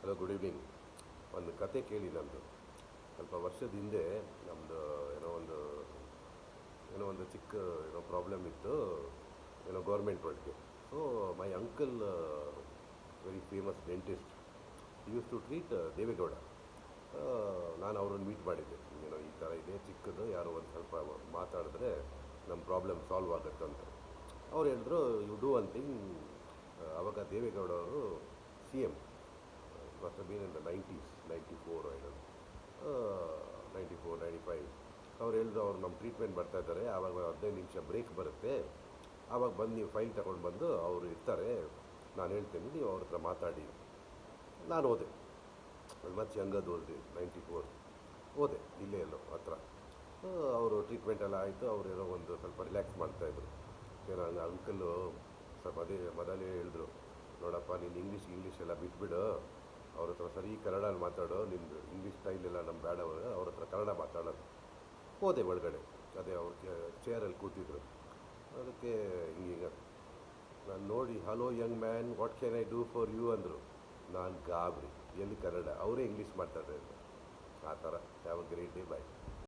Hello, good evening. ಒಂದು ಕತೆ ಕೇಳಿ ನಂದು. ಸ್ವಲ್ಪ ವರ್ಷದ ಹಿಂದೆ ನಮ್ಮದು ಏನೋ ಒಂದು ಚಿಕ್ಕ ಪ್ರಾಬ್ಲಮ್ ಇತ್ತು, ಗೌರ್ಮೆಂಟ್ ಒಳಗೆ. So my uncle, very famous dentist, use to treat Deve Gowda. ನಾನು ಅವ್ರನ್ನ ಮೀಟ್ ಮಾಡಿದ್ದೆ. ಈ ಥರ ಇದೆ, ಚಿಕ್ಕದು, ಯಾರೋ ಒಂದು ಸ್ವಲ್ಪ ಮಾತಾಡಿದ್ರೆ ನಮ್ಮ ಪ್ರಾಬ್ಲಮ್ ಸಾಲ್ವ್ ಆಗುತ್ತಂತ. ಅವ್ರು ಹೇಳಿದ್ರು, ಯು ಡೂ ಒನ್ ಥಿಂಗ್. ಆವಾಗ ದೇವೇಗೌಡ ಅವರು C M, must been in the 90s, 94 hidden, 94, 95. ಅವ್ರು ಹೇಳಿದ್ರು, ಅವ್ರು ನಮ್ಮ ಟ್ರೀಟ್ಮೆಂಟ್ ಬರ್ತಾ ಇದ್ದಾರೆ, ಆವಾಗ 15 ನಿಮಿಷ ಬ್ರೇಕ್ ಬರುತ್ತೆ, ಆವಾಗ ಬಂದು ನೀವು ಫೈಲ್ ತಗೊಂಡು ಬಂದು ಅವರು ಇರ್ತಾರೆ, ನಾನು ಹೇಳ್ತೀನಿ, ನೀವು ಅವ್ರ ಹತ್ರ ಮಾತಾಡಿ. ನಾನು ಹೋದೆ, ಮಚ್ ಯಂಗದ್ ಓದಿ, 94 ಹೋದೆ, ಇಲ್ಲೇ ಎಲ್ಲೋ ಹತ್ರ. ಅವರು ಟ್ರೀಟ್ಮೆಂಟ್ ಎಲ್ಲ ಆಯಿತು. ಅವರು ಏನೋ ಒಂದು ಸ್ವಲ್ಪ ರಿಲ್ಯಾಕ್ಸ್ ಮಾಡ್ತಾಯಿದ್ರು. ಏನೋ ಹಂಗೆ ಅಂಕಲ್ಲು ಸ್ವಲ್ಪ ಮೊದಲೇ ಹೇಳಿದ್ರು, ನೋಡಪ್ಪ, ನೀನು ಇಂಗ್ಲೀಷ್ ಎಲ್ಲ ಬಿಟ್ಬಿಡು, ಅವ್ರ ಹತ್ರ ಸರಿ ಕನ್ನಡಲ್ಲಿ ಮಾತಾಡೋ, ನಿಮ್ಮದು ಇಂಗ್ಲೀಷ್ ಸ್ಟೈಲ್ ಎಲ್ಲ ನಮ್ಗೆ ಬೇಡ, ಅವ್ರ ಹತ್ರ ಕನ್ನಡ ಮಾತಾಡೋದು. ಹೋದೆ ಒಳಗಡೆ, ಅದೇ ಅವ್ರ ಚೇರಲ್ಲಿ ಕೂತಿದ್ರು. ಅದಕ್ಕೆ ಹಿಂಗೀಗ ನಾನು ನೋಡಿ, hello young man, what can I do for you ಅಂದರು. ನಾನು ಗಾಬರಿ, ಎಲ್ಲಿ ಕನ್ನಡ, ಅವರೇ ಇಂಗ್ಲೀಷ್ ಮಾತಾಡ್ತಾ ಇದ್ರು. ಆ ಥರ. Have a great day, bye.